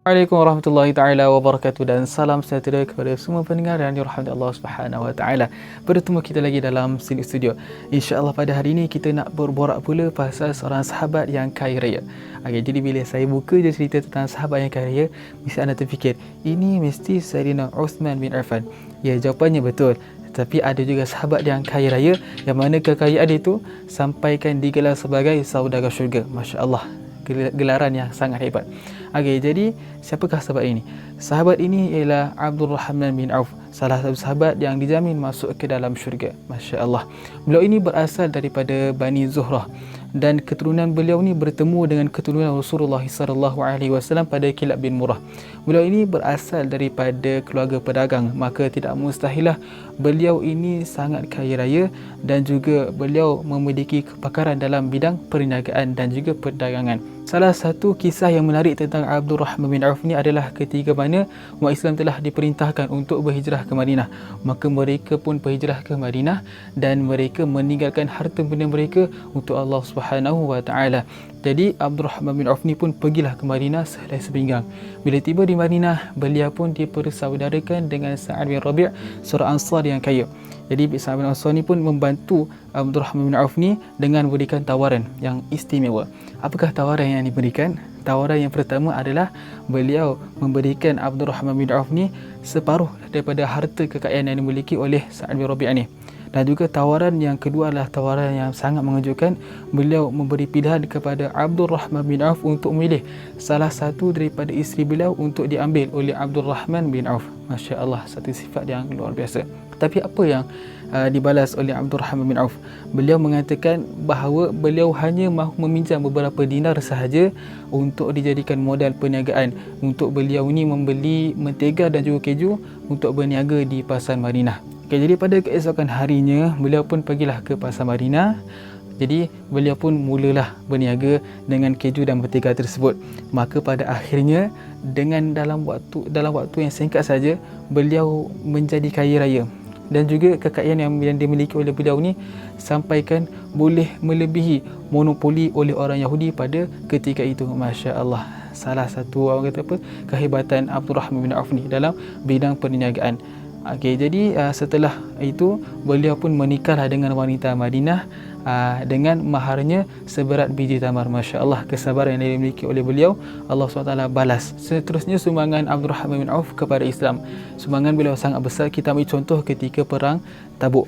Assalamualaikum warahmatullahi taala wabarakatuh, dan salam sejahtera kepada semua pendengar yang dirahmati Allah Subhanahu wa taala. Bertemu kita lagi dalam sini studio. Insya-Allah pada hari ini kita nak berborak pula pasal seorang sahabat yang kaya raya. Okey, jadi bila saya buka je cerita tentang sahabat yang kaya raya, mesti anda terfikir, ini mesti Sayyidina Uthman bin Affan. Ya, jawapannya betul. Tapi ada juga sahabat yang kaya raya yang mana kekayaan itu sampaikan digelar sebagai saudagar syurga. Masya-Allah, gelaran yang sangat hebat. Okey, jadi siapakah sahabat ini? Sahabat ini ialah Abdul Rahman bin Auf, salah satu sahabat yang dijamin masuk ke dalam syurga. Masya-Allah. Beliau ini berasal daripada Bani Zuhrah dan keturunan beliau ni bertemu dengan keturunan Rasulullah sallallahu alaihi wasallam pada Kilab bin Murrah. Beliau ini berasal daripada keluarga pedagang, maka tidak mustahilah beliau ini sangat kaya raya dan juga beliau memiliki kepakaran dalam bidang perniagaan dan juga perdagangan. Salah satu kisah yang menarik tentang Abdul Rahman bin Auf ni adalah ketika mana umat Islam telah diperintahkan untuk berhijrah ke Madinah. Maka mereka pun berhijrah ke Madinah dan mereka meninggalkan harta benda mereka untuk Allah Subhanahu wa taala. Jadi Abdul Rahman bin Auf ni pun pergilah ke Madinah sehelai sepinggang. Bila tiba di Madinah, beliau pun dipersaudarakan dengan Sa'ad bin Rabi', seorang Ansar yang kaya. Jadi Sa'ad bin Ansar ni pun membantu Abdul Rahman bin Auf ni dengan memberikan tawaran yang istimewa. Apakah tawaran yang diberikan? Tawaran yang pertama adalah beliau memberikan Abdul Rahman bin Auf ni separuh daripada harta kekayaan yang dimiliki oleh Sa'ad bin Rabi' ni. Dan juga tawaran yang kedua adalah tawaran yang sangat mengejutkan. Beliau memberi pilihan kepada Abdul Rahman bin Auf untuk memilih salah satu daripada isteri beliau untuk diambil oleh Abdul Rahman bin Auf. Masya Allah, satu sifat yang luar biasa. Tapi apa yang dibalas oleh Abdul Rahman bin Auf? Beliau mengatakan bahawa beliau hanya mahu meminjam beberapa dinar sahaja untuk dijadikan modal perniagaan untuk beliau ni membeli mentega dan juga keju untuk berniaga di pasar Madinah. Okay, jadi pada keesokan harinya beliau pun pergilah ke pasar Madinah. Jadi beliau pun mulalah berniaga dengan keju dan mentega tersebut. Maka pada akhirnya dengan dalam waktu yang singkat saja beliau menjadi kaya raya. Dan juga kekayaan yang dimiliki oleh beliau ni sampaikan boleh melebihi monopoli oleh orang Yahudi pada ketika itu. Masya Allah, salah satu orang kata apa, kehebatan Abdul Rahman bin Auf ni dalam bidang perniagaan. Okey, jadi setelah itu beliau pun menikahlah dengan wanita Madinah dengan maharnya seberat biji tamar. Masya Allah, kesabaran yang dimiliki oleh beliau Allah SWT balas. Seterusnya sumbangan Abdul Rahman bin Auf kepada Islam, sumbangan beliau sangat besar. Kita ambil contoh ketika perang Tabuk.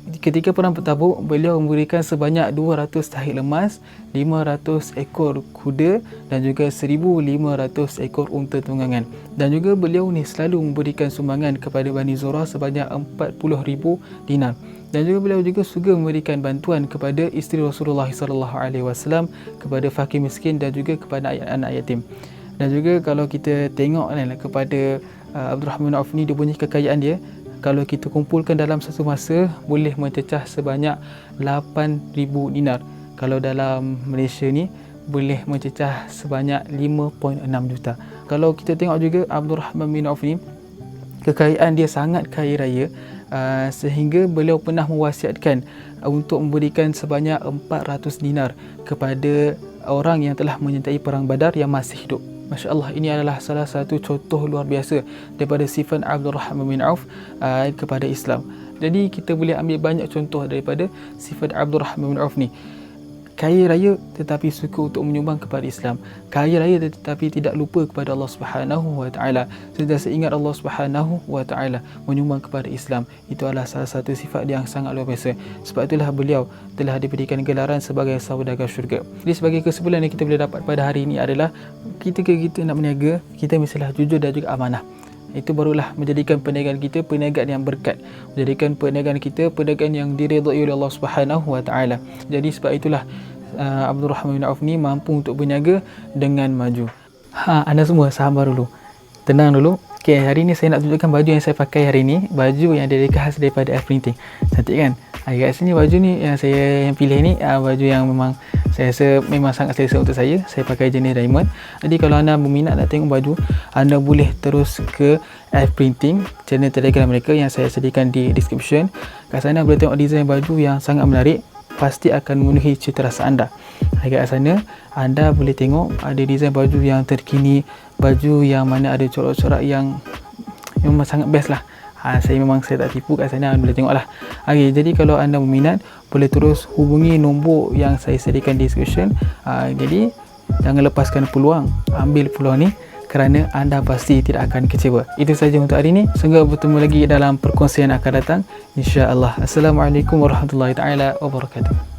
Ketika perang Tabuk, beliau memberikan sebanyak 200 tahid lemas, 500 ekor kuda dan juga 1,500 ekor unta tunggangan. Dan juga beliau ni selalu memberikan sumbangan kepada Bani Zuhrah sebanyak 40,000 dinar. Dan juga beliau juga suka memberikan bantuan kepada isteri Rasulullah SAW, kepada fakir miskin dan juga kepada anak yatim. Dan juga kalau kita tengok kepada Abdul Rahman bin Auf ni, dia punya kekayaan dia, kalau kita kumpulkan dalam satu masa boleh mencecah sebanyak 8,000 dinar. Kalau dalam Malaysia ni boleh mencecah sebanyak 5.6 juta. Kalau kita tengok juga Abdul Rahman bin Auf ni, kekayaan dia sangat kaya raya, sehingga beliau pernah mewasiatkan untuk memberikan sebanyak 400 dinar kepada orang yang telah menyertai perang Badar yang masih hidup. Masya Allah, ini adalah salah satu contoh luar biasa daripada sifat Abdul Rahman bin Auf kepada Islam. Jadi kita boleh ambil banyak contoh daripada sifat Abdul Rahman bin Auf ni. Kaya raya tetapi suka untuk menyumbang kepada Islam. Kaya raya tetapi tidak lupa kepada Allah Subhanahu wa taala. Sentiasa ingat Allah Subhanahu wa taala, menyumbang kepada Islam. Itu adalah salah satu sifat yang sangat luar biasa. Sebab itulah beliau telah diberikan gelaran sebagai saudagar syurga. Jadi sebagai kesimpulan yang kita boleh dapat pada hari ini adalah kita nak berniaga, kita mestilah jujur dan juga amanah. Itu barulah menjadikan perniagaan kita perniagaan yang berkat, menjadikan perniagaan kita perniagaan yang diredai oleh Allah Subhanahu wa taala. Jadi sebab itulah Abdul Rahman bin Auf ni mampu untuk berniaga dengan maju. Anda semua sabar dulu, tenang dulu. Okey, hari ni saya nak tunjukkan baju yang saya pakai hari ni, baju yang dari khas daripada F Printing. Cantik kan? Kat sini baju ni yang saya pilih ni, baju yang memang saya rasa memang sangat selesa untuk saya. Saya pakai jenis diamond. Jadi kalau anda berminat nak tengok baju, anda boleh terus ke F Printing, channel Telegram mereka yang saya sediakan di description. Kat sana boleh tengok desain baju yang sangat menarik, pasti akan memenuhi cita rasa anda. Kat sana anda boleh tengok ada desain baju yang terkini, baju yang mana ada corak-corak yang memang sangat best lah. Saya tak tipu kat sana, boleh tengok lah. Okay, jadi kalau anda berminat, boleh terus hubungi nombor yang saya sediakan di description. Jadi jangan lepaskan peluang, ambil peluang ni kerana anda pasti tidak akan kecewa. Itu saja untuk hari ini. Semoga bertemu lagi dalam perkongsian akan datang, insya-Allah. Assalamualaikum warahmatullahi taala wabarakatuh.